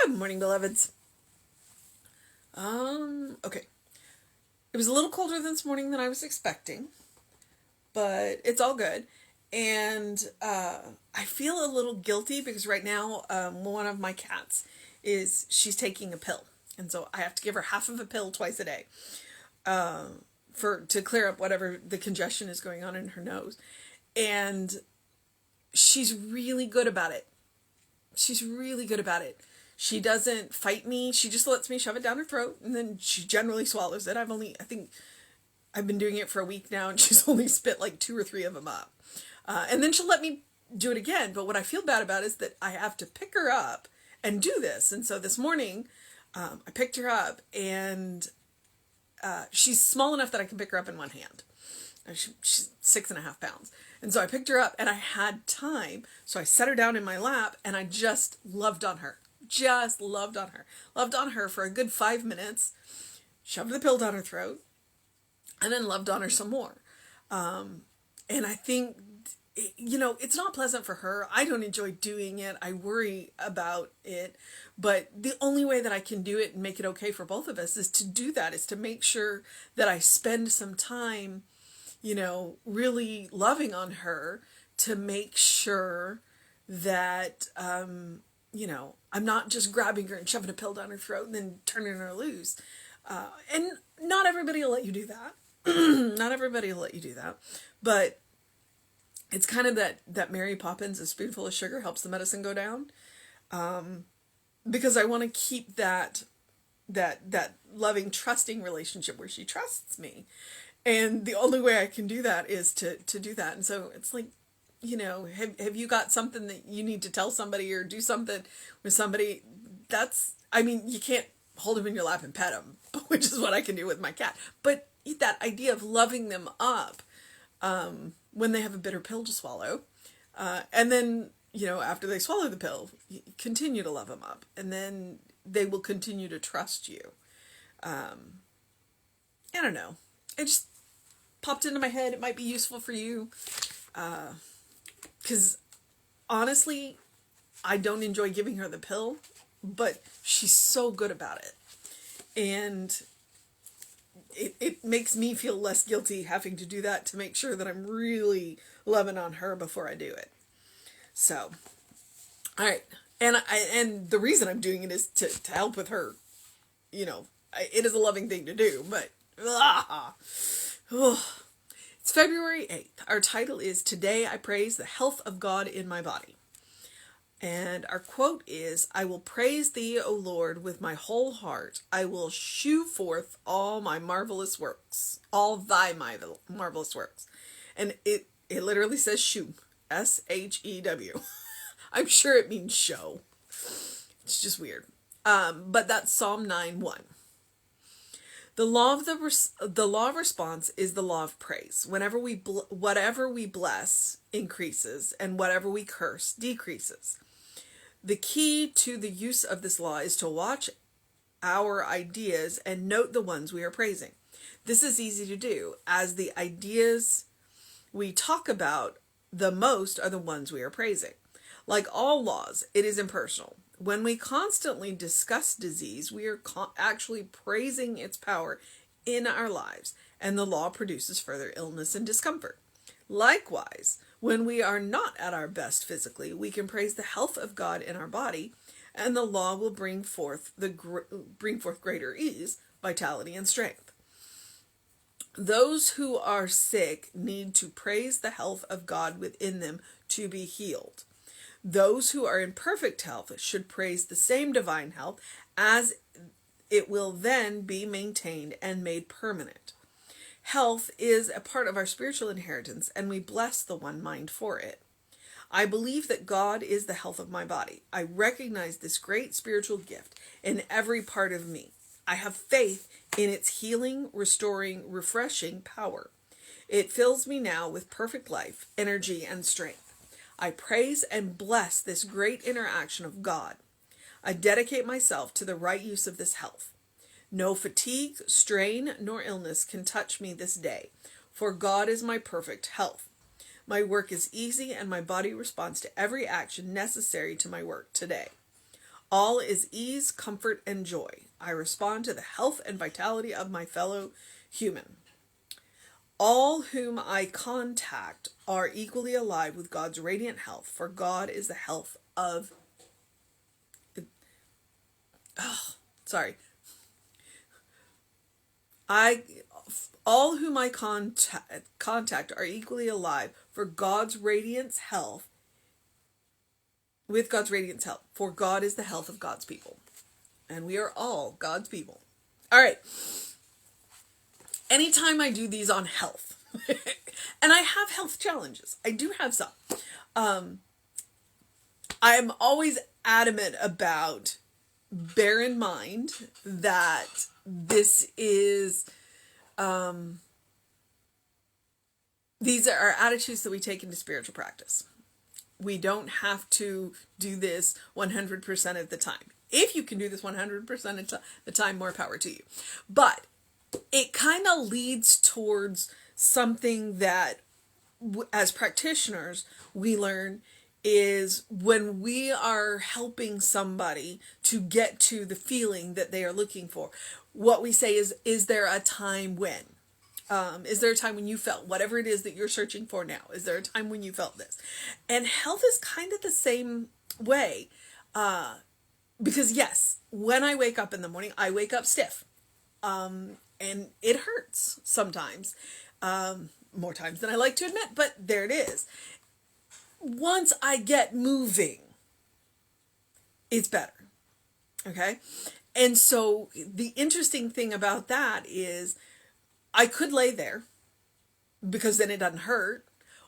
Good morning, beloveds. Okay. It was a little colder this morning than I was expecting, but it's all good. And I feel a little guilty because right now, one of my cats she's taking a pill. And so I have to give her half of a pill twice a day to clear up whatever the congestion is going on in her nose. And she's really good about it. She's really good about it. She doesn't fight me. She just lets me shove it down her throat, and then she generally swallows it. I think I've been doing it for a week now, and she's only spit like 2 or 3 of them up. And then she'll let me do it again. But what I feel bad about is that I have to pick her up and do this. And so this morning, I picked her up, and she's small enough that I can pick her up in one hand. She's 6.5 pounds. And so I picked her up and I had time. So I set her down in my lap and I just loved on her. Just loved on her. Loved on her for a good 5 minutes. Shoved the pill down her throat. And then loved on her some more. And I think, it's not pleasant for her. I don't enjoy doing it. I worry about it. But the only way that I can do it and make it okay for both of us is to do that. Is to make sure that I spend some time really loving on her to make sure that, I'm not just grabbing her and shoving a pill down her throat and then turning her loose. And not everybody will let you do that. Not everybody will let you do that. But it's kind of that Mary Poppins, a spoonful of sugar helps the medicine go down. Because I want to keep that loving, trusting relationship where she trusts me. And the only way I can do that is to do that. And so it's like, have you got something that you need to tell somebody or do something with somebody? You can't hold them in your lap and pet them, which is what I can do with my cat. But that idea of loving them up when they have a bitter pill to swallow. And then, after they swallow the pill, you continue to love them up. And then they will continue to trust you. I don't know. It just popped into my head. It might be useful for you. Because honestly, I don't enjoy giving her the pill, but she's so good about it. And it makes me feel less guilty having to do that to make sure that I'm really loving on her before I do it. So, all right. And the reason I'm doing it is to help with her. It is a loving thing to do, but it's February 8th. Our title is Today I Praise the Health of God in My Body. And our quote is, I will praise thee, O Lord, with my whole heart. I will shew forth all my marvelous works, all thy marvelous works. And it literally says shew, S-H-E-W. I'm sure it means show. It's just weird. But that's Psalm 9:1. The law of response is the law of praise. Whatever we bless increases, and whatever we curse decreases. The key to the use of this law is to watch our ideas and note the ones we are praising. This is easy to do, as the ideas we talk about the most are the ones we are praising. Like all laws, it is impersonal. When we constantly discuss disease, we are actually praising its power in our lives, and the law produces further illness and discomfort. Likewise, when we are not at our best physically, we can praise the health of God in our body, and the law will bring forth greater ease, vitality, and strength. Those who are sick need to praise the health of God within them to be healed. Those who are in perfect health should praise the same divine health, as it will then be maintained and made permanent. Health is a part of our spiritual inheritance, and we bless the one mind for it. I believe that God is the health of my body. I recognize this great spiritual gift in every part of me. I have faith in its healing, restoring, refreshing power. It fills me now with perfect life, energy, and strength. I praise and bless this great interaction of God. I dedicate myself to the right use of this health. No fatigue, strain, nor illness can touch me this day, for God is my perfect health. My work is easy, and my body responds to every action necessary to my work today. All is ease, comfort, and joy. I respond to the health and vitality of my fellow human. All whom I contact are equally alive with God's radiant health, for God is the health of... All whom I contact are equally alive for God's radiance health, with God's radiance health, for God is the health of God's people. And we are all God's people. All right. Anytime I do these on health, and I have health challenges, I do have some. I am always adamant about, bear in mind that this is, these are attitudes that we take into spiritual practice. We don't have to do this 100% of the time. If you can do this 100% of the time, more power to you. But it kind of leads towards something that, as practitioners, we learn is when we are helping somebody to get to the feeling that they are looking for, what we say is there a time when? Is there a time when you felt whatever it is that you're searching for now? Is there a time when you felt this? And health is kind of the same way. Because yes, when I wake up in the morning, I wake up stiff. And it hurts sometimes. More times than I like to admit, but there it is. Once I get moving, it's better. Okay? And so the interesting thing about that is I could lay there because then it doesn't hurt,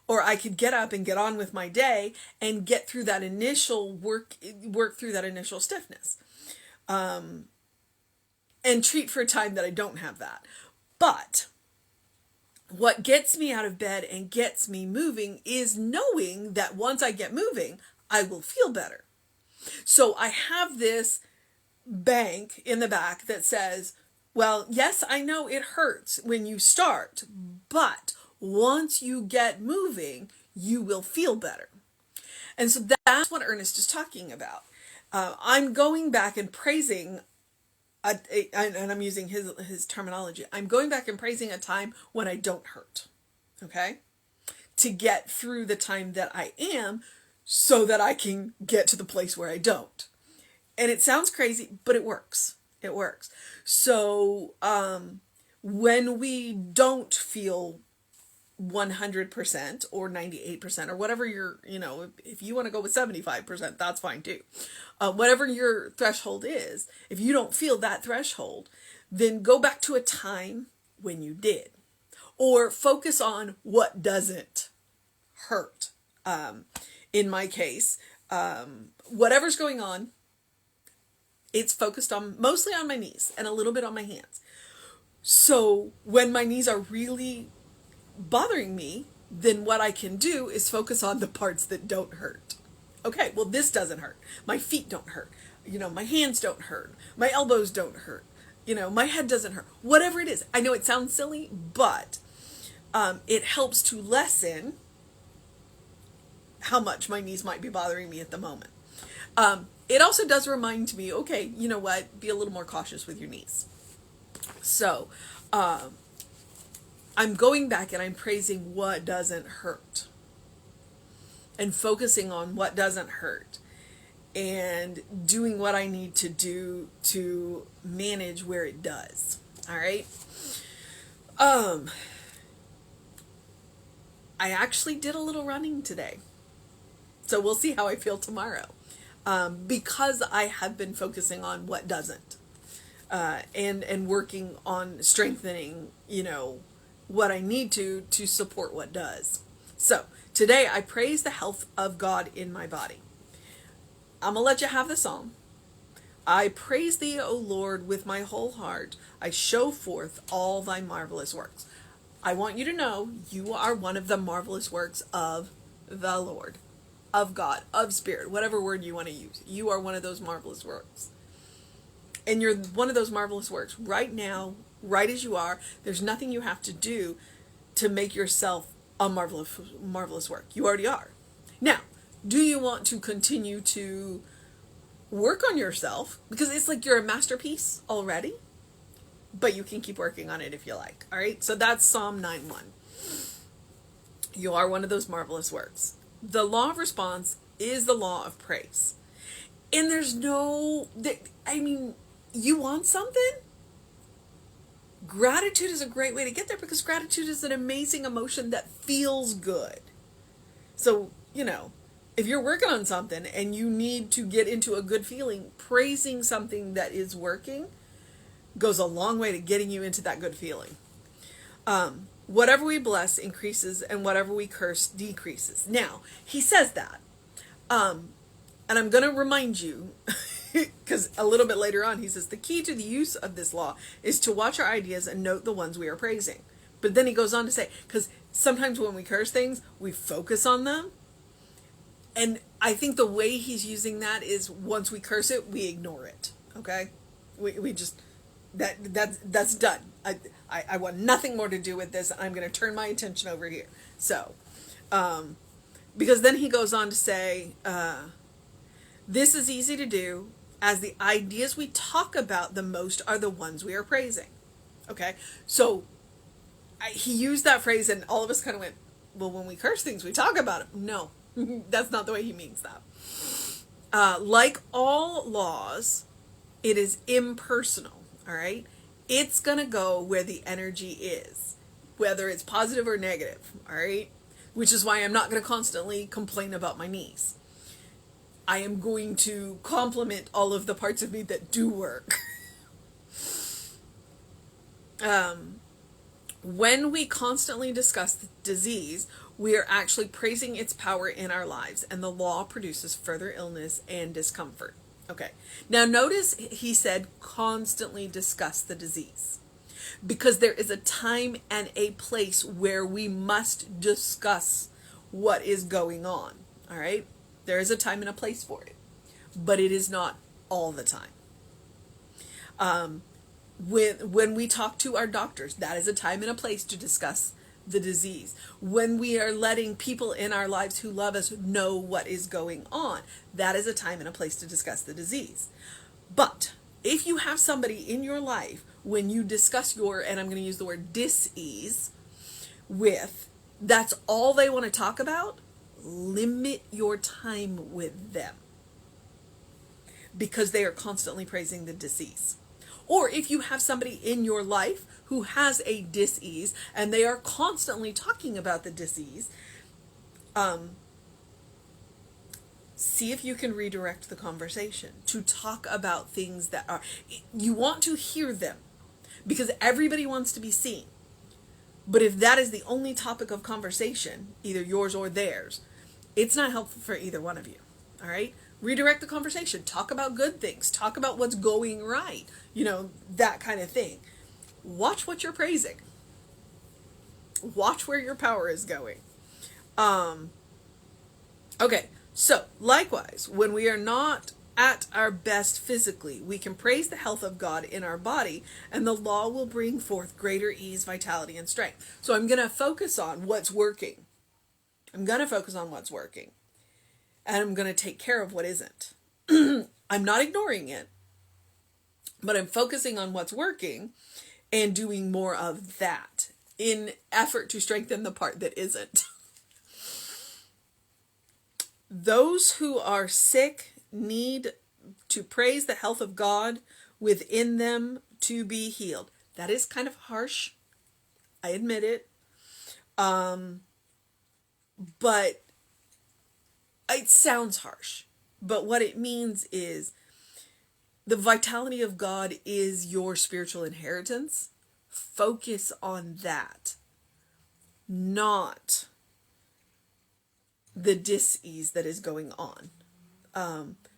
or I could get up and get on with my day and get through that initial work through that initial stiffness. And treat for a time that I don't have that. But what gets me out of bed and gets me moving is knowing that once I get moving, I will feel better. So I have this bank in the back that says, well, yes, I know it hurts when you start, but once you get moving, you will feel better. And so that's what Ernest is talking about. I'm going back and praising, and I'm using his terminology. I'm going back and praising a time when I don't hurt, okay? To get through the time that I am so that I can get to the place where I don't. And it sounds crazy, but it works. It works. So when we don't feel 100% or 98% or whatever your, if you want to go with 75%, that's fine too. Whatever your threshold is, if you don't feel that threshold, then go back to a time when you did, or focus on what doesn't hurt. In my case, whatever's going on, it's focused on mostly on my knees and a little bit on my hands. So when my knees are really bothering me, then what I can do is focus on the parts that don't hurt. Okay, well, this doesn't hurt. My feet don't hurt. My hands don't hurt. My elbows don't hurt. My head doesn't hurt. Whatever it is. I know it sounds silly, but it helps to lessen how much my knees might be bothering me at the moment. It also does remind me, okay, you know what? Be a little more cautious with your knees. So, I'm going back and I'm praising what doesn't hurt. And focusing on what doesn't hurt. And doing what I need to do to manage where it does. All right? I actually did a little running today. So we'll see how I feel tomorrow. Because I have been focusing on what doesn't. And working on strengthening, what I need to support what does. So today I praise the health of God in my body. I'm going to let you have the psalm. I praise thee, O Lord, with my whole heart. I show forth all thy marvelous works. I want you to know you are one of the marvelous works of the Lord, of God, of Spirit, whatever word you want to use. You are one of those marvelous works. And you're one of those marvelous works right now, right as you are. There's nothing you have to do to make yourself a marvelous work. You already are. Now, do you want to continue to work on yourself, because it's like you're a masterpiece already, but you can keep working on it if you like. All right. So that's Psalm 9:1. You are one of those marvelous works. The law of response is the law of praise. And you want something? Gratitude is a great way to get there, because gratitude is an amazing emotion that feels good. So, if you're working on something and you need to get into a good feeling, praising something that is working goes a long way to getting you into that good feeling. Whatever we bless increases, and whatever we curse decreases. Now, he says that. And I'm going to remind you, because a little bit later on, he says, the key to the use of this law is to watch our ideas and note the ones we are praising. But then he goes on to say, because sometimes when we curse things, we focus on them. And I think the way he's using that is, once we curse it, we ignore it. Okay? We just, that's done. I want nothing more to do with this. I'm going to turn my attention over here. So, because then he goes on to say, this is easy to do, as the ideas we talk about the most are the ones we are praising. Okay? So, he used that phrase, and all of us kind of went, well, when we curse things, we talk about it. No, that's not the way he means that. Like all laws, it is impersonal. All right? It's going to go where the energy is, whether it's positive or negative. All right? Which is why I'm not going to constantly complain about my knees. I am going to compliment all of the parts of me that do work. When we constantly discuss the disease, we are actually praising its power in our lives, and the law produces further illness and discomfort. Okay. Now notice he said constantly discuss the disease, because there is a time and a place where we must discuss what is going on. All right. There is a time and a place for it, but it is not all the time. When we talk to our doctors, that is a time and a place to discuss the disease. When we are letting people in our lives who love us know what is going on, that is a time and a place to discuss the disease. But if you have somebody in your life, when you discuss and I'm going to use the word dis-ease with, that's all they want to talk about, limit your time with them, because they are constantly praising the disease. Or if you have somebody in your life who has a dis-ease and they are constantly talking about the disease, see if you can redirect the conversation to talk about things that are, you want to hear them, because everybody wants to be seen. But if that is the only topic of conversation, either yours or theirs, it's not helpful for either one of you. All right? Redirect the conversation. Talk about good things. Talk about what's going right. That kind of thing. Watch what you're praising. Watch where your power is going. Okay, so likewise, when we are not at our best physically, we can praise the health of God in our body, and the law will bring forth greater ease, vitality, and strength. So I'm going to focus on what's working. And I'm going to take care of what isn't. I'm not ignoring it, but I'm focusing on what's working and doing more of that in effort to strengthen the part that isn't. Those who are sick need to praise the health of God within them to be healed. That is kind of harsh. I admit it. But it sounds harsh. But what it means is the vitality of God is your spiritual inheritance. Focus on that, not the dis-ease that is going on.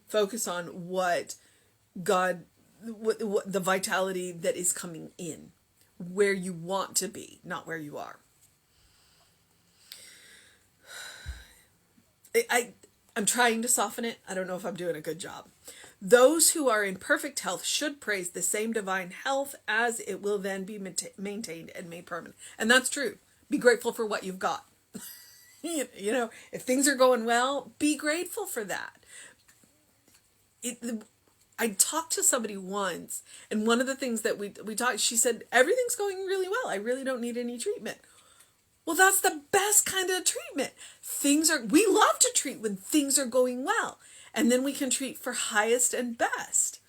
Focus on what God, what the vitality that is coming in, where you want to be, not where you are. I'm trying to soften it. I don't know if I'm doing a good job. Those who are in perfect health should praise the same divine health, as it will then be maintained and made permanent. And that's true. Be grateful for what you've got. If things are going well, be grateful for that. I talked to somebody once, and one of the things that we talked, she said, everything's going really well. I really don't need any treatment. Well, that's the best kind of treatment. We love to treat when things are going well. And then we can treat for highest and best.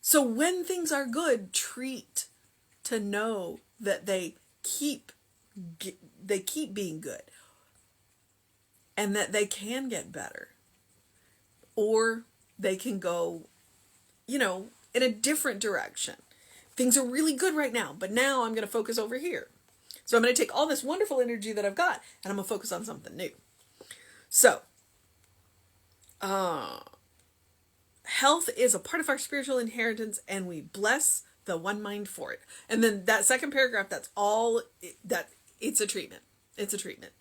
So when things are good, treat to know that they keep being good. And that they can get better. Or they can go, in a different direction. Things are really good right now, but now I'm going to focus over here. So I'm going to take all this wonderful energy that I've got, and I'm going to focus on something new. So, health is a part of our spiritual inheritance, and we bless the one mind for it. And then that second paragraph, that's all, it's a treatment. It's a treatment.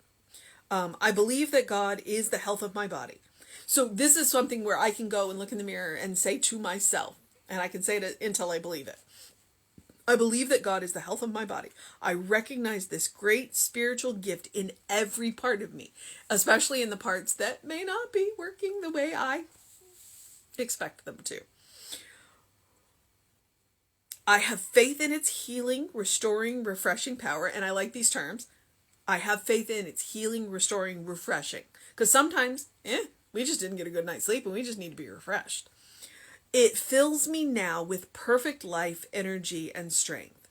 I believe that God is the health of my body. So this is something where I can go and look in the mirror and say to myself, and I can say it until I believe it. I believe that God is the health of my body. I recognize this great spiritual gift in every part of me, especially in the parts that may not be working the way I expect them to. I have faith in its healing, restoring, refreshing power, and I like these terms. I have faith in its healing, restoring, refreshing. Because sometimes, we just didn't get a good night's sleep and we just need to be refreshed. It fills me now with perfect life, energy, and strength.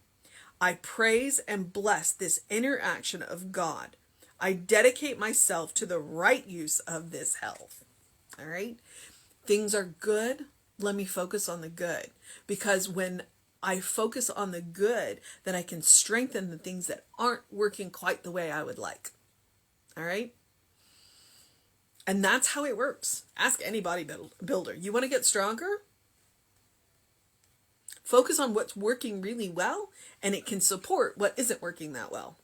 I praise and bless this interaction of God. I dedicate myself to the right use of this health. All right? Things are good. Let me focus on the good. Because when I focus on the good, then I can strengthen the things that aren't working quite the way I would like. All right? And that's how it works. Ask any bodybuilder. You want to get stronger? Focus on what's working really well, and it can support what isn't working that well.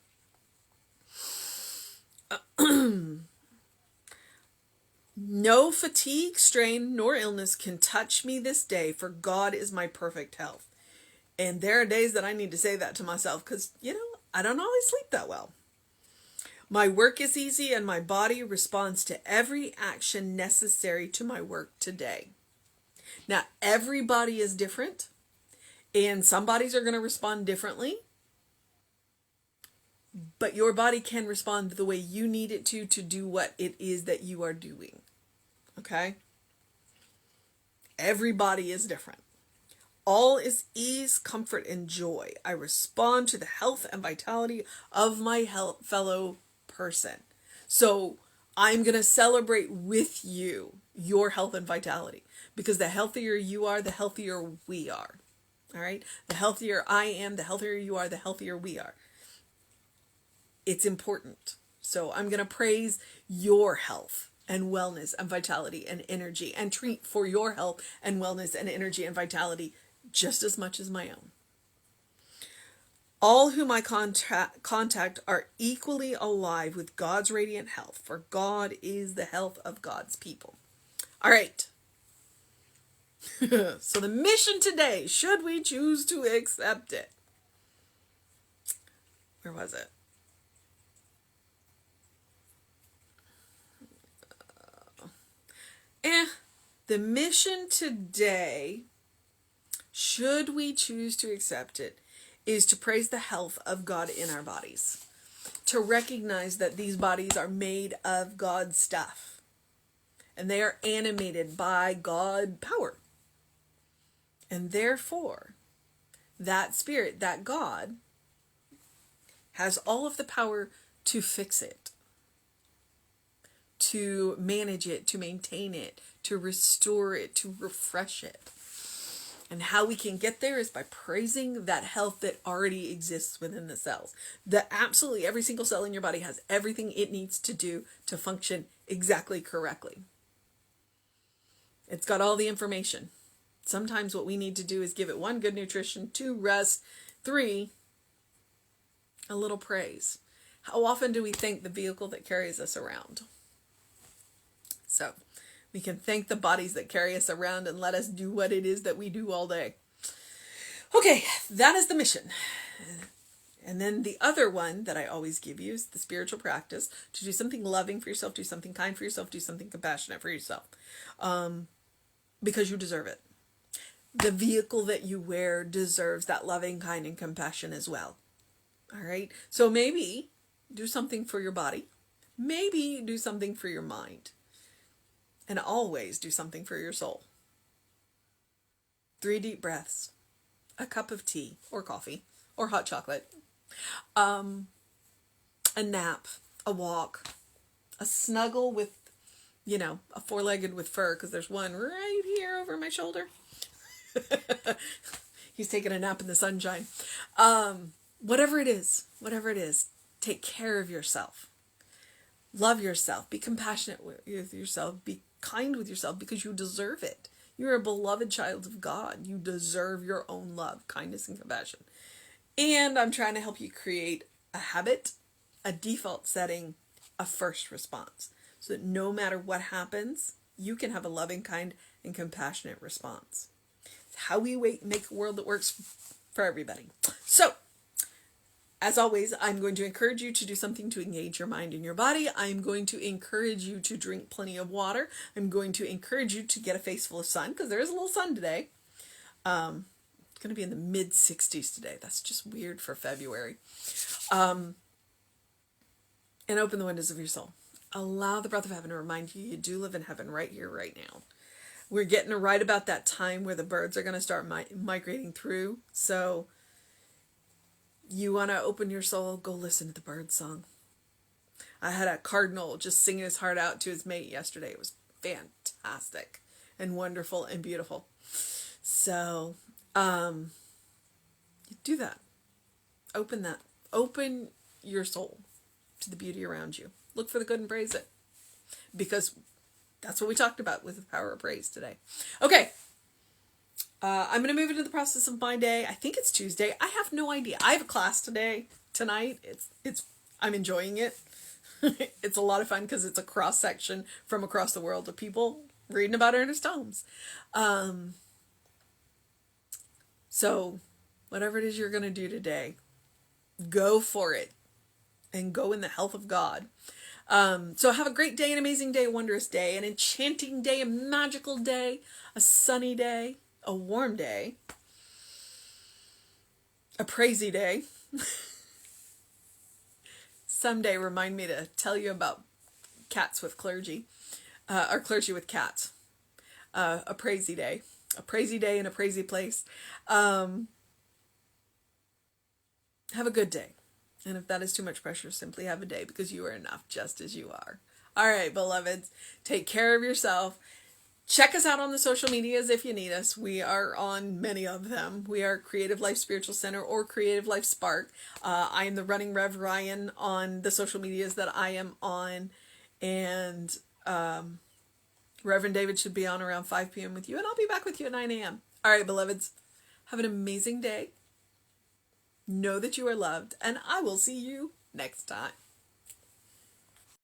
No fatigue, strain, nor illness can touch me this day, for God is my perfect health. And there are days that I need to say that to myself because, I don't always sleep that well. My work is easy and my body responds to every action necessary to my work today. Now, everybody is different. And some bodies are going to respond differently. But your body can respond the way you need it to do what it is that you are doing. Okay? Everybody is different. All is ease, comfort, and joy. I respond to the health and vitality of my fellow person. So I'm going to celebrate with you your health and vitality. Because the healthier you are, the healthier we are. All right? The healthier I am, the healthier you are, the healthier we are. It's important. So I'm going to praise your health and wellness and vitality and energy and treat for your health and wellness and energy and vitality just as much as my own. All whom I contact are equally alive with God's radiant health, for God is the health of God's people. All right. So the mission today, should we choose to accept it? Where was it? The mission today, should we choose to accept it, is to praise the health of God in our bodies. To recognize that these bodies are made of God's stuff. And they are animated by God power. And therefore, that spirit, that God, has all of the power to fix it, to manage it, to maintain it, to restore it, to refresh it. And how we can get there is by praising that health that already exists within the cells. That absolutely every single cell in your body has everything it needs to do to function exactly correctly. It's got all the information. Sometimes what we need to do is give it 1, good nutrition, 2, rest, 3, a little praise. How often do we thank the vehicle that carries us around? So we can thank the bodies that carry us around and let us do what it is that we do all day. Okay, that is the mission. And then the other one that I always give you is the spiritual practice, to do something loving for yourself, do something kind for yourself, do something compassionate for yourself. because you deserve it. The vehicle that you wear deserves that loving, kind, and compassion as well. All right? So maybe do something for your body. Maybe do something for your mind. And always do something for your soul. 3 deep breaths. A cup of tea or coffee or hot chocolate. A nap. A walk. A snuggle with, a 4-legged with fur, because there's one right here over my shoulder. He's taking a nap in the sunshine. Whatever it is, take care of yourself. Love yourself. Be compassionate with yourself. Be kind with yourself, because you deserve it. You're a beloved child of God. You deserve your own love, kindness, and compassion. And I'm trying to help you create a habit, a default setting, a first response, so that no matter what happens, you can have a loving, kind, and compassionate response. It's how we make a world that works for everybody. So, as always, I'm going to encourage you to do something to engage your mind and your body. I'm going to encourage you to drink plenty of water. I'm going to encourage you to get a face full of sun, because there is a little sun today. It's going to be in the mid-60s today. That's just weird for February. And open the windows of your soul. Allow the breath of heaven to remind you do live in heaven right here, right now. We're getting right about that time where the birds are going to start migrating through. So you want to open your soul, go listen to the bird song. I had a cardinal just singing his heart out to his mate yesterday. It was fantastic and wonderful and beautiful. So do that. Open that. Open your soul to the beauty around you. Look for the good and praise it. Because that's what we talked about with the power of praise today. Okay. I'm going to move into the process of my day. I think it's Tuesday. I have no idea. I have a class tonight. I'm enjoying it. It's a lot of fun because it's a cross section from across the world of people reading about Ernest Holmes. So whatever it is you're going to do today, go for it and go in the health of God. So have a great day, an amazing day, a wondrous day, an enchanting day, a magical day, a sunny day, a warm day, a praisey day. Someday remind me to tell you about cats with clergy, or clergy with cats. A praisey day in a praisey place. Have a good day. And if that is too much pressure, simply have a day, because you are enough just as you are. All right, beloveds, take care of yourself. Check us out on the social medias if you need us. We are on many of them. We are Creative Life Spiritual Center or Creative Life Spark. I am the Running Rev Ryan on the social medias that I am on. And Reverend David should be on around 5 p.m. with you. And I'll be back with you at 9 a.m. All right, beloveds, have an amazing day. Know that you are loved, and I will see you next time.